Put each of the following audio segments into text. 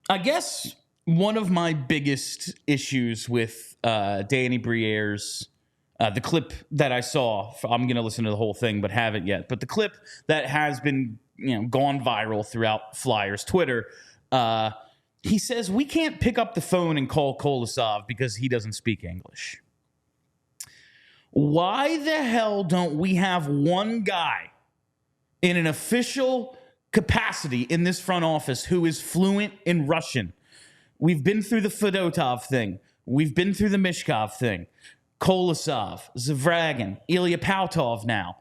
I guess one of my biggest issues with Danny Briere's the clip that I saw, I'm going to listen to the whole thing, but haven't yet. But the clip that has been gone viral throughout Flyers Twitter, he says we can't pick up the phone and call Kolosov because he doesn't speak English. Why the hell don't we have one guy in an official capacity in this front office who is fluent in Russian? We've been through the Fedotov thing. We've been through the Mishkov thing. Kolosov, Zavragin, Ilya Pautov now.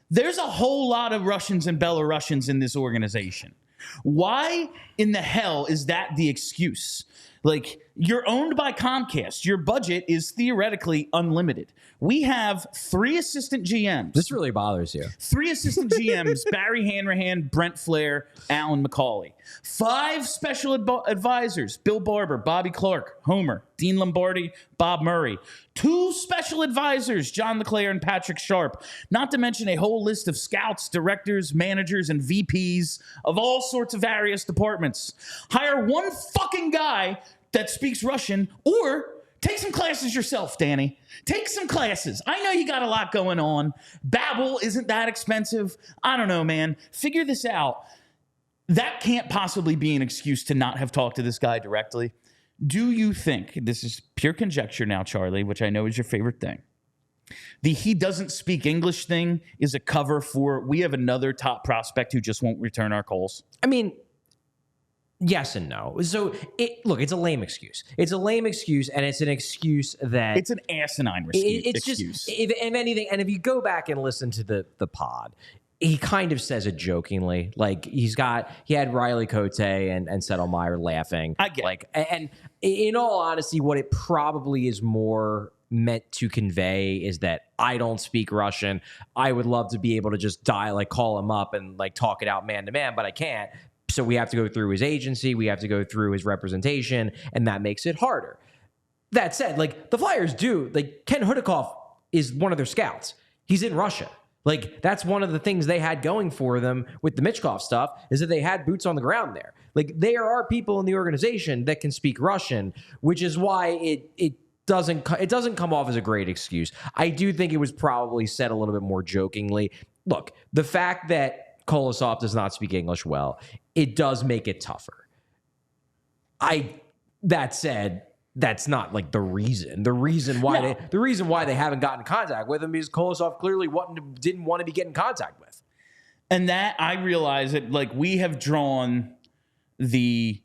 There's a whole lot of Russians and Belarusians in this organization. Why in the hell is that the excuse? Like, you're owned by Comcast. Your budget is theoretically unlimited. We have 3 assistant GMs. This really bothers you. 3 assistant GMs, Barry Hanrahan, Brent Flair, Alan McCauley. 5 special advisors, Bill Barber, Bobby Clark, Homer, Dean Lombardi, Bob Murray. 2 special advisors, John LeClaire and Patrick Sharp. Not to mention a whole list of scouts, directors, managers, and VPs of all sorts of various departments. Hire one fucking guy that speaks Russian, or take some classes yourself, Danny. Take some classes. I know you got a lot going on. Babbel isn't that expensive. I don't know, man. Figure this out. That can't possibly be an excuse to not have talked to this guy directly. Do you think, this is pure conjecture now, Charlie, which I know is your favorite thing, the he doesn't speak English thing is a cover for we have another top prospect who just won't return our calls? I mean, yes and no. So, look, it's a lame excuse. It's a lame excuse, and it's an excuse that... It's an asinine excuse. Just, if anything, and if you go back and listen to the pod, he kind of says it jokingly. Like, he had Riley Cote and Settlemeyer laughing. I get like, and in all honesty, what it probably is more meant to convey is that I don't speak Russian. I would love to be able to just call him up and talk it out man to man, but I can't. So we have to go through his agency, we have to go through his representation, and that makes it harder. That said, the Flyers Ken Hudakov is one of their scouts. He's in Russia. That's one of the things they had going for them with the Michkov stuff, is that they had boots on the ground there. There are people in the organization that can speak Russian, which is why it doesn't come off as a great excuse. I do think it was probably said a little bit more jokingly. Look, the fact that Kolosov does not speak English well, it does make it tougher. That said, that's not the reason. The reason why they haven't gotten in contact with him is Kolosov clearly didn't want to be getting in contact with. And that I realize that we have drawn the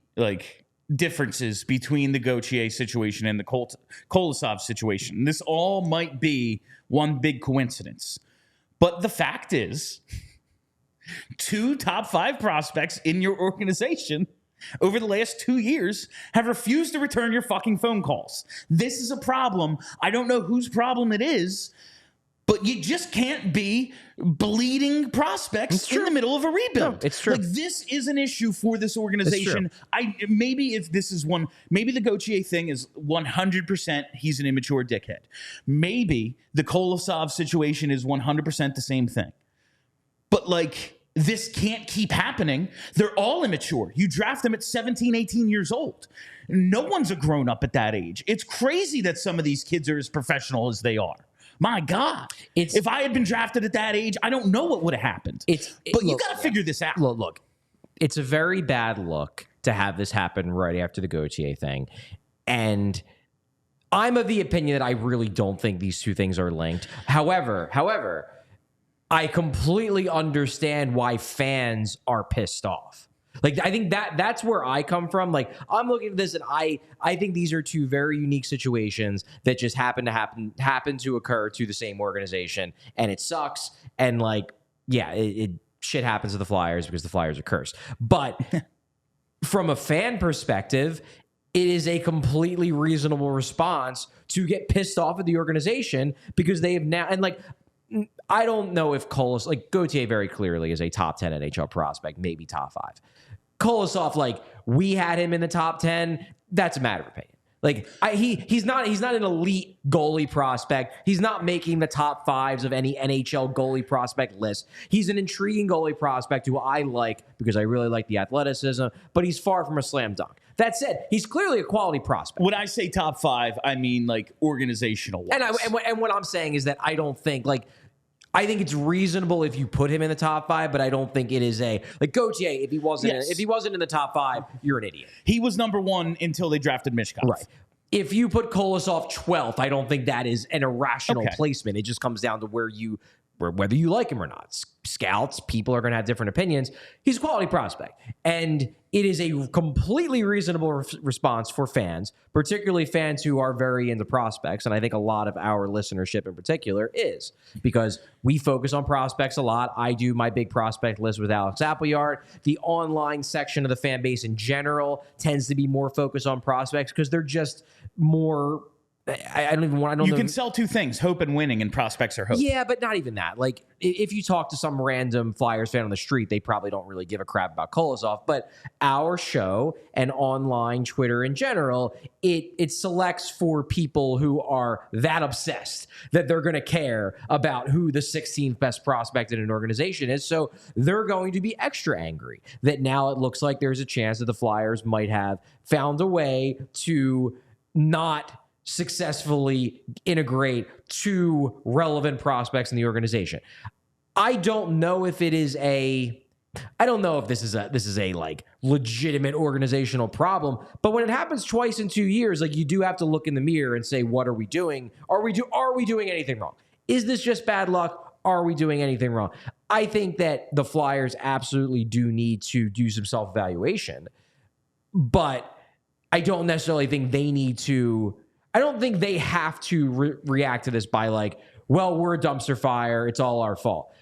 differences between the Gauthier situation and the Kolosov situation. This all might be one big coincidence. But the fact is, 2 top 5 prospects in your organization over the last 2 years have refused to return your fucking phone calls. This is a problem. I don't know whose problem it is, but you just can't be bleeding prospects in the middle of a rebuild. No, it's true. This is an issue for this organization. Maybe the Gauthier thing is 100% he's an immature dickhead. Maybe the Kolosov situation is 100% the same thing. But this can't keep happening. They're all immature. You draft them at 17, 18 years old. No one's a grown up at that age. It's crazy that some of these kids are as professional as they are. My God. If I had been drafted at that age, I don't know what would have happened. But you got to figure this out. Look, it's a very bad look to have this happen right after the Gauthier thing. And I'm of the opinion that I really don't think these 2 things are linked. However, I completely understand why fans are pissed off. I think that's where I come from. I'm looking at this and I think these are 2 very unique situations that just happen to occur to the same organization, and it sucks. And shit happens to the Flyers because the Flyers are cursed. But from a fan perspective, it is a completely reasonable response to get pissed off at the organization because they have now, and I don't know if Gauthier very clearly is a top 10 NHL prospect, maybe top 5. Kolosov, we had him in the top 10. That's a matter of opinion. He's not an elite goalie prospect. He's not making the top 5s of any NHL goalie prospect list. He's an intriguing goalie prospect who I like because I really like the athleticism, but he's far from a slam dunk. That said, he's clearly a quality prospect. When I say top 5, I mean like organizational wise. And what I'm saying is that I don't think I think it's reasonable if you put him in the top 5, but I don't think it is Gauthier. If he wasn't in the top 5, you're an idiot. He was number 1 until they drafted Mishkov. Right. If you put Kolosov 12th, I don't think that is an irrational placement. It just comes down to whether you like him or not. Scouts, people are going to have different opinions. He's a quality prospect. And it is a completely reasonable response for fans, particularly fans who are very into prospects. And I think a lot of our listenership in particular is, because we focus on prospects a lot. I do my big prospect list with Alex Appleyard. The online section of the fan base in general tends to be more focused on prospects because they're just more... I don't know. You can sell 2 things, hope and winning, and prospects are hope. Yeah, but not even that. Like, if you talk to some random Flyers fan on the street, they probably don't really give a crap about Kolosov. But our show and online Twitter in general, it selects for people who are that obsessed that they're going to care about who the 16th best prospect in an organization is. So they're going to be extra angry that now it looks like there's a chance that the Flyers might have found a way to not successfully integrate 2 relevant prospects in the organization. I don't know if this is a like legitimate organizational problem, but when it happens twice in 2 years, like, you do have to look in the mirror and say, what are we doing? Are we doing anything wrong? Is this just bad luck? Are we doing anything wrong? I think that the Flyers absolutely do need to do some self-evaluation, but I don't necessarily think they need to. I don't think they have to react to this by like, well, we're a dumpster fire. It's all our fault.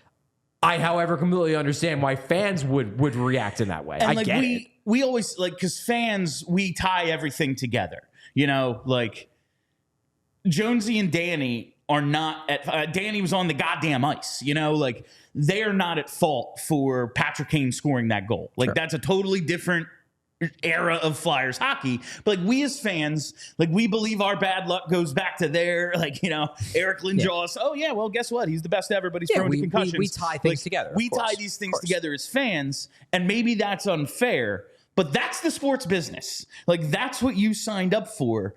I, however, completely understand why fans would react in that way. And I get it. We always, like, because fans, we tie everything together. You know, like, Jonesy and Danny are not at... Danny was on the goddamn ice. You know, like, they are not at fault for Patrick Kane scoring that goal. Like, that's a totally different era of Flyers hockey, but like, we as fans, like, we believe our bad luck goes back to their, like, you know, Eric Lindros. Oh yeah, well, guess what? He's the best ever, but he's prone to concussions. We tie things together. We tie these things together as fans, and maybe that's unfair, but that's the sports business. Like, that's what you signed up for,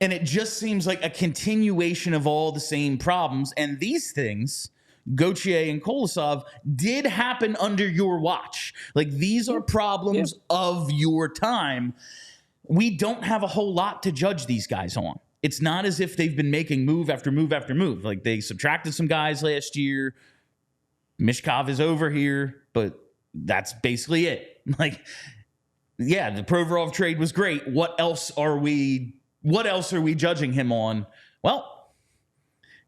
and it just seems like a continuation of all the same problems. And these things, Gauthier and Kolosov, did happen under your watch. Like, these are problems of your time. We don't have a whole lot to judge these guys on. It's not as if they've been making move after move after move. Like, they subtracted some guys last year. Mishkov is over here, but that's basically it. Like, yeah, the Provorov trade was great. What else are we judging him on? Well,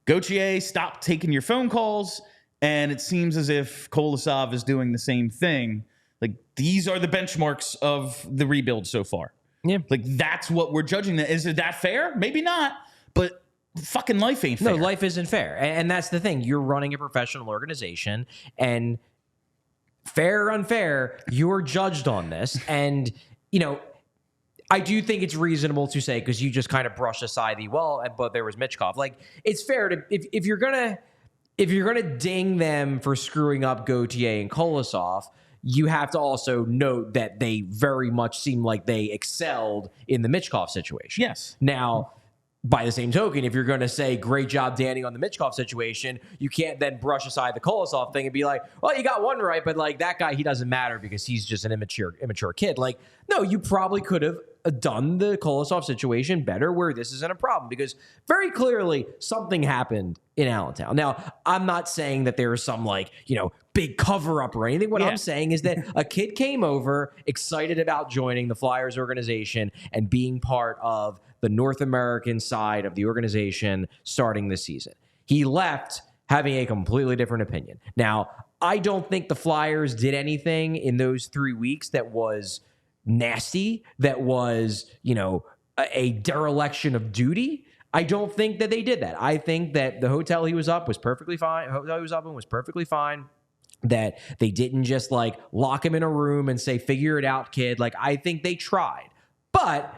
Gauthier stopped taking your phone calls, and it seems as if Kolosov is doing the same thing. Like, these are the benchmarks of the rebuild so far. Yeah. Like, that's what we're judging. Is it that fair? Maybe not, but fucking life ain't fair. No, life isn't fair. And that's the thing. You're running a professional organization, and fair or unfair, you're judged on this. And, you know, I do think it's reasonable to say, because you just kind of brush aside but there was Michkov. Like, it's fair to, if you're gonna ding them for screwing up Gauthier and Kolosov, you have to also note that they very much seem like they excelled in the Michkov situation. Yes. Now, by the same token, if you're going to say, great job, Danny, on the Michkov situation, you can't then brush aside the Kolosov thing and be like, well, you got one right, but like, that guy, he doesn't matter because he's just an immature kid. Like, no, you probably could have done the Kolosov situation better where this isn't a problem, because very clearly something happened in Allentown. Now, I'm not saying that there is some, like, you know, big cover up or anything. What I'm saying is that a kid came over excited about joining the Flyers organization and being part of the North American side of the organization starting this season. He left having a completely different opinion. Now, I don't think the Flyers did anything in those 3 weeks that was nasty, that was, you know, a dereliction of duty. I don't think that they did that. I think that the hotel he was up was perfectly fine. Hotel he was up in was perfectly fine. That they didn't just like lock him in a room and say, figure it out, kid. Like, I think they tried. But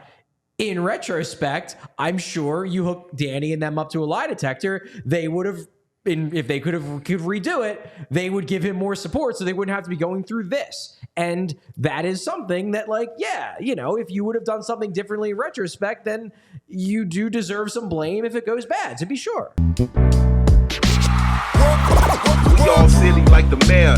in retrospect, I'm sure you hook Danny and them up to a lie detector, they would have if they could redo it, they would give him more support so they wouldn't have to be going through this. And that is something that, like, yeah, you know, if you would have done something differently in retrospect, then you do deserve some blame if it goes bad, to be sure. We all silly like the mayor.